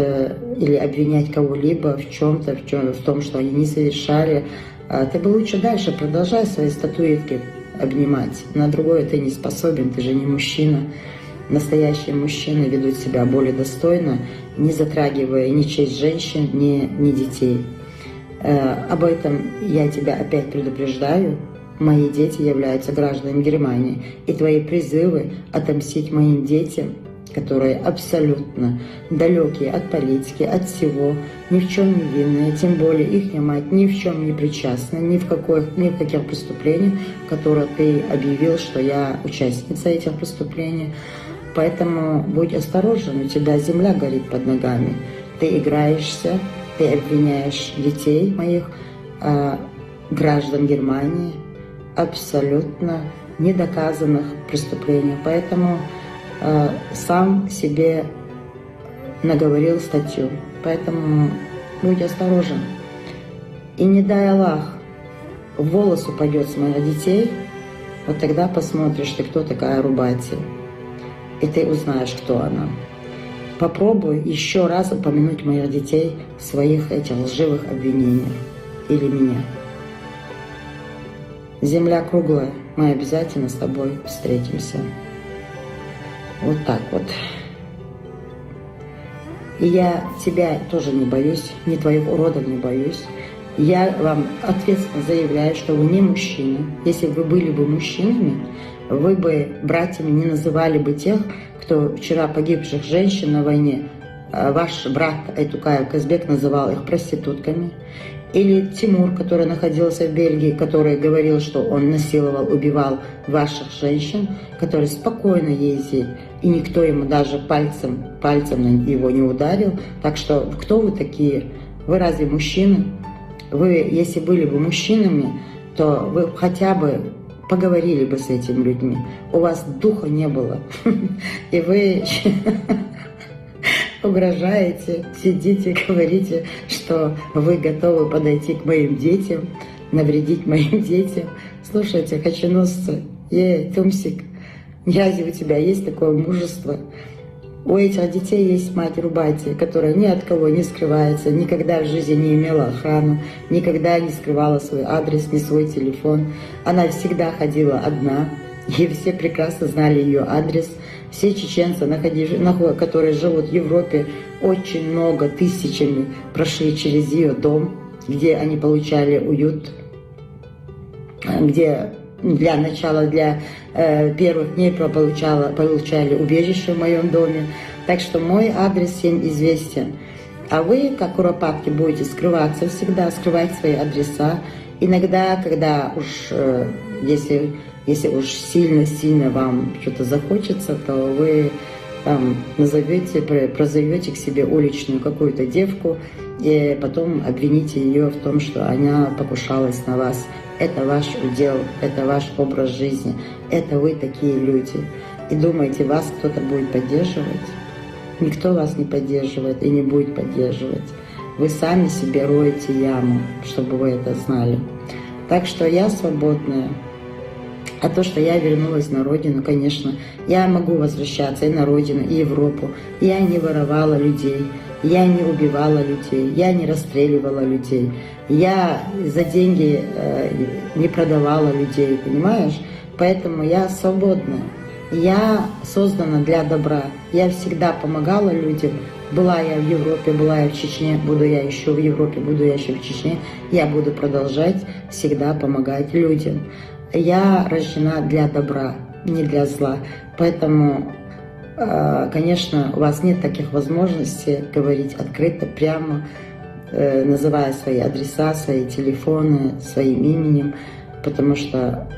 или обвинять кого-либо в чем-то, в том, что они не совершали. Ты бы лучше дальше продолжай свои статуэтки обнимать. На другое ты не способен, ты же не мужчина. Настоящие мужчины ведут себя более достойно, не затрагивая ни честь женщин, ни детей. Об этом я тебя опять предупреждаю. Мои дети являются гражданами Германии. И твои призывы отомстить моим детям, которые абсолютно далекие от политики, от всего, ни в чем не винные, тем более их мать ни в чем не причастна, ни в каких преступлениях, которые ты объявил, что я участница этих преступлений. Поэтому будь осторожен, у тебя земля горит под ногами. Ты играешься, ты обвиняешь детей моих, граждан Германии, абсолютно недоказанных преступлениях. Поэтому сам себе наговорил статью. Поэтому будь осторожен. И не дай Аллах, волос упадет с моих детей, вот тогда посмотришь, ты кто такая Рубати. И ты узнаешь, кто она. Попробуй еще раз упомянуть моих детей в своих этих лживых обвинениях. Или меня. Земля круглая, мы обязательно с тобой встретимся. Вот так вот. И я тебя тоже не боюсь, ни твоих уродов не боюсь. Я вам ответственно заявляю, что вы не мужчины. Если бы вы были бы мужчинами, вы бы братьями не называли бы тех, кто вчера погибших женщин на войне. Ваш брат Айтукаев Казбек называл их проститутками. Или Тимур, который находился в Бельгии, который говорил, что он насиловал, убивал ваших женщин, который спокойно ездит, и никто ему даже пальцем на его не ударил. Так что кто вы такие? Вы разве мужчины? Вы, если были бы мужчинами, то вы хотя бы поговорили бы с этими людьми. У вас духа не было. И вы угрожаете, сидите, говорите, что вы готовы подойти к моим детям, навредить моим детям. Слушайте, хаченосцы, Тумсик, разве у тебя есть такое мужество? У этих детей есть мать Рубати, которая ни от кого не скрывается, никогда в жизни не имела охрану, никогда не скрывала свой адрес, ни свой телефон. Она всегда ходила одна, и все прекрасно знали ее адрес. Все чеченцы, которые живут в Европе, очень много, тысячами прошли через ее дом, где они получали уют, где для начала, для первых дней получали убежище в моем доме. Так что мой адрес всем известен. А вы, как куропатки, будете скрываться всегда, скрывать свои адреса. Иногда, когда уж, если уж сильно вам что-то захочется, то вы там прозовете к себе уличную какую-то девку и потом обвините ее в том, что она покушалась на вас. Это ваш удел, это ваш образ жизни, это вы такие люди. И думаете, вас кто-то будет поддерживать? Никто вас не поддерживает и не будет поддерживать. Вы сами себе роете яму, чтобы вы это знали. Так что я свободная. А то, что я вернулась на родину, конечно, я могу возвращаться и на родину, и в Европу. Я не воровала людей, я не убивала людей, я не расстреливала людей. Я за деньги не продавала людей, понимаешь? Поэтому я свободная. Я создана для добра. Я всегда помогала людям. Была я в Европе, была я в Чечне, буду я еще в Европе, буду я еще в Чечне. Я буду продолжать всегда помогать людям. Я рождена для добра, не для зла. Поэтому, конечно, у вас нет таких возможностей говорить открыто, прямо, называя свои адреса, свои телефоны, своим именем, потому что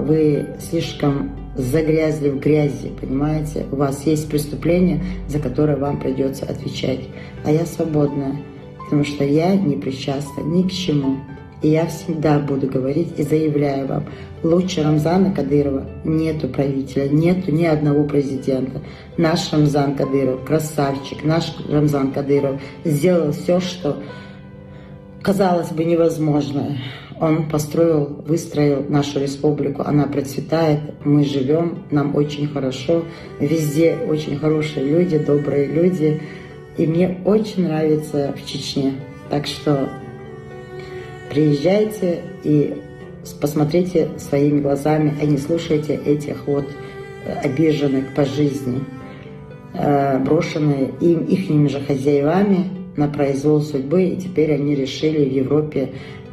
вы слишком загрязли в грязи, понимаете? У вас есть преступление, за которое вам придется отвечать. А я свободная, потому что я не причастна ни к чему. И я всегда буду говорить и заявляю вам, лучше Рамзана Кадырова нету правителя, нету ни одного президента. Наш Рамзан Кадыров, красавчик, наш Рамзан Кадыров сделал все, что казалось бы невозможное. Он выстроил нашу республику, она процветает, мы живем, нам очень хорошо, везде очень хорошие люди, добрые люди. И мне очень нравится в Чечне. Так что приезжайте и посмотрите своими глазами, а не слушайте этих вот обиженных по жизни, брошенные ихними же хозяевами на произвол судьбы, и теперь они решили в Европе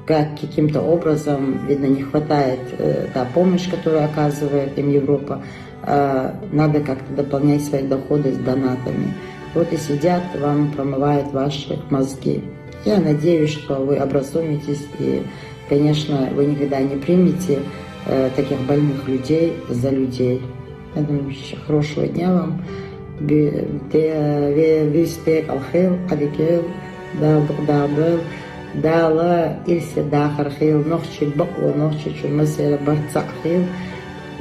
каким-то образом, видно, не хватает та помощь, которую оказывает им Европа, надо как-то дополнять свои доходы с донатами. Вот и сидят, вам промывают ваши мозги. Я надеюсь, что вы образумитесь и, конечно, вы никогда не примете таких больных людей за людей. Я думаю, хорошего дня вам. Дала Ильсе Дахархил, Нохчи Баку, Нохчи Чумасера Барцахил,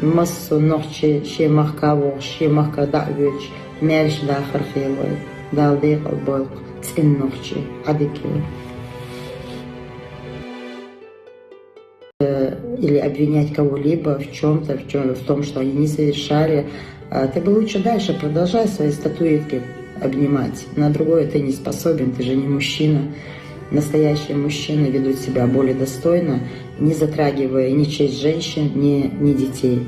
Массу Нохчи Шемахкаво, Шемахка Давич, Мерш Дахархилой, Дал Дехал Бойк, Цин Нохчи, Адикил. Или обвинять кого-либо в чем-то, в том, что они не совершали. Ты бы лучше дальше продолжай свои статуэтки обнимать. На другое ты не способен, ты же не мужчина. Настоящие мужчины ведут себя более достойно, не затрагивая ни честь женщин, ни детей.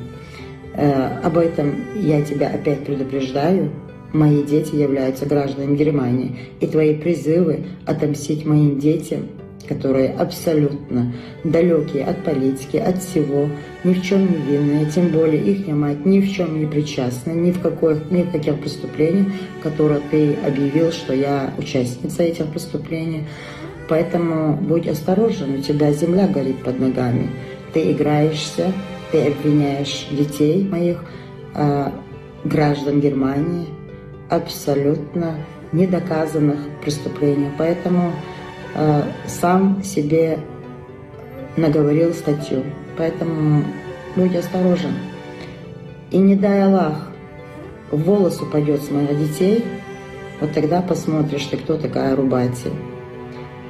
Об этом я тебя опять предупреждаю. Мои дети являются гражданами Германии. И твои призывы отомстить моим детям, которые абсолютно далекие от политики, от всего, ни в чем не винные, тем более их мать ни в чем не причастна, ни в каких преступлениях, которые ты объявил, что я участница этих преступлений. Поэтому будь осторожен, у тебя земля горит под ногами. Ты играешься, ты обвиняешь детей моих, граждан Германии, абсолютно недоказанных преступлений. Поэтому сам себе наговорил статью. Поэтому будь осторожен. И не дай Аллах, волос упадет с моих детей, вот тогда посмотришь, ты кто такая Рубати.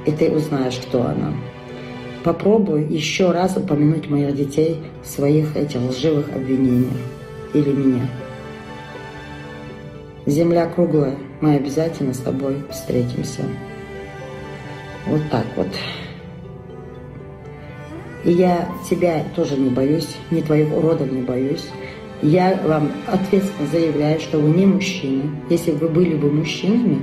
И ты узнаешь, кто она. Попробуй еще раз упомянуть моих детей в своих этих лживых обвинениях. Или меня. Земля круглая, мы обязательно с тобой встретимся. Вот так вот. И я тебя тоже не боюсь, ни твоих уродов не боюсь. Я вам ответственно заявляю, что вы не мужчины. Если бы вы были бы мужчинами,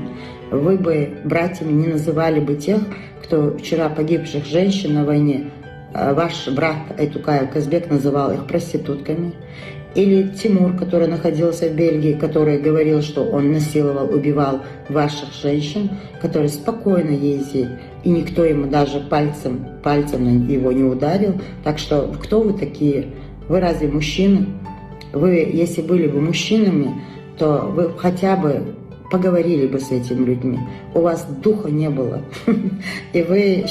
вы бы братьями не называли бы тех, кто вчера погибших женщин на войне. Ваш брат Айтукаев Казбек называл их проститутками. Или Тимур, который находился в Бельгии, который говорил, что он насиловал, убивал ваших женщин, который спокойно ездил, и никто ему даже пальцем его не ударил. Так что кто вы такие? Вы разве мужчины? Вы, если были бы мужчинами, то вы хотя бы поговорили бы с этими людьми. У вас духа не было. И вы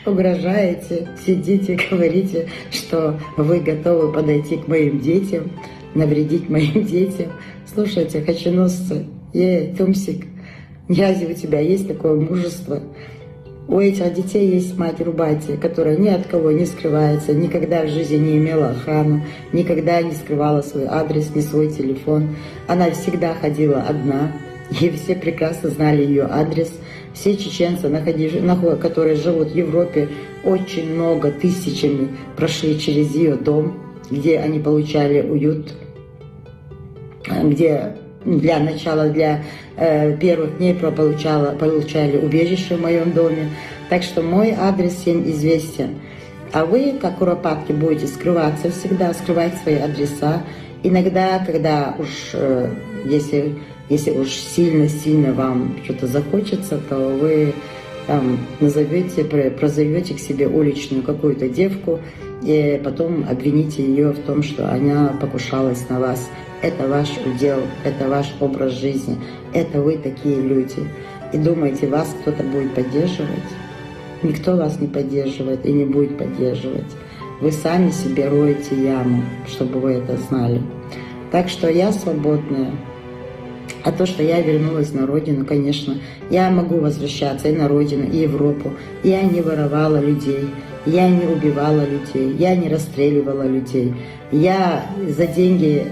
угрожаете, сидите, говорите, что вы готовы подойти к моим детям, навредить моим детям. Слушайте, хаченосцы, Тумсик, разве у тебя есть такое мужество? У этих детей есть мать Рубати, которая ни от кого не скрывается, никогда в жизни не имела охрану, никогда не скрывала свой адрес, ни свой телефон. Она всегда ходила одна, и все прекрасно знали ее адрес. Все чеченцы, которые живут в Европе, очень много, тысячами прошли через ее дом, где они получали уют, где для начала, для первых дней получали убежище в моем доме. Так что мой адрес всем известен. А вы, как куропатки, будете скрываться всегда, скрывать свои адреса. Иногда, когда уж, если уж сильно вам что-то захочется, то вы там прозовете к себе уличную какую-то девку, и потом обвините ее в том, что она покушалась на вас. Это ваш удел, это ваш образ жизни, это вы такие люди. И думаете, вас кто-то будет поддерживать? Никто вас не поддерживает и не будет поддерживать. Вы сами себе роете яму, чтобы вы это знали. Так что я свободная. А то, что я вернулась на родину, конечно, я могу возвращаться и на родину, и в Европу. Я не воровала людей, я не убивала людей, я не расстреливала людей. Я за деньги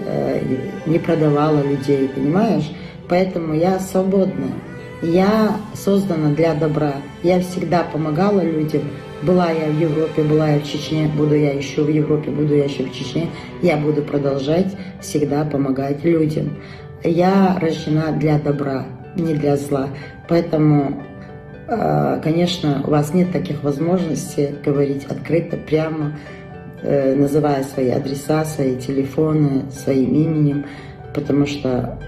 не продавала людей, понимаешь? Поэтому я свободная. Я создана для добра. Я всегда помогала людям. Была я в Европе, была я в Чечне, буду я еще в Европе, буду я еще в Чечне. Я буду продолжать всегда помогать людям. Я рождена для добра, не для зла. Поэтому, конечно, у вас нет таких возможностей говорить открыто, прямо, называя свои адреса, свои телефоны, своим именем, потому что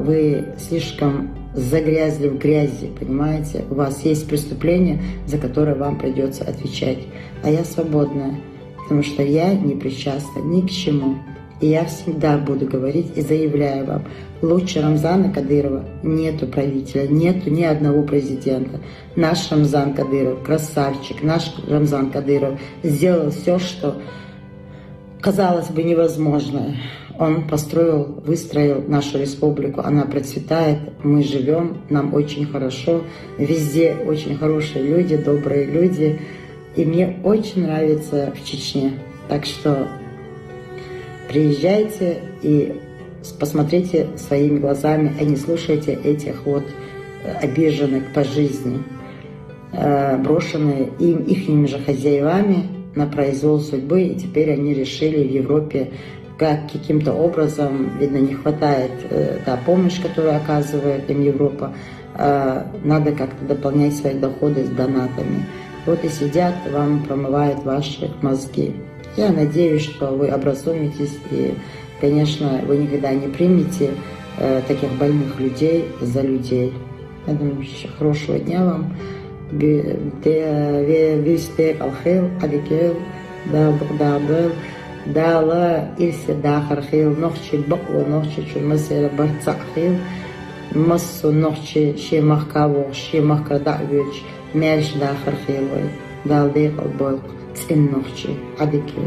вы слишком загрязли в грязи, понимаете? У вас есть преступление, за которое вам придется отвечать. А я свободная, потому что я не причастна ни к чему. И я всегда буду говорить и заявляю вам, лучше Рамзана Кадырова нету правителя, нету ни одного президента. Наш Рамзан Кадыров, красавчик, наш Рамзан Кадыров сделал все, что казалось бы невозможное. Он построил, выстроил нашу республику, она процветает, мы живем, нам очень хорошо, везде очень хорошие люди, добрые люди. И мне очень нравится в Чечне. Так что приезжайте и посмотрите своими глазами, а не слушайте этих вот обиженных по жизни, брошенные ихними же хозяевами на произвол судьбы, и теперь они решили в Европе каким-то образом, видно, не хватает та помощь, которую оказывает им Европа, надо как-то дополнять свои доходы с донатами. Вот и сидят, вам промывают ваши мозги. Я надеюсь, что вы образумитесь и, конечно, вы никогда не примете таких больных людей за людей. Я думаю, хорошего дня вам. Дала Ильсе Дахархил, Нохчи Бакло, Нохчи Чумасера Барцахил, Массу Нохчи Шимахкаво, Шимахкадавич, Мяш Дахархилой, Дал Декал Бойк, Цин Нохчи, Адикил.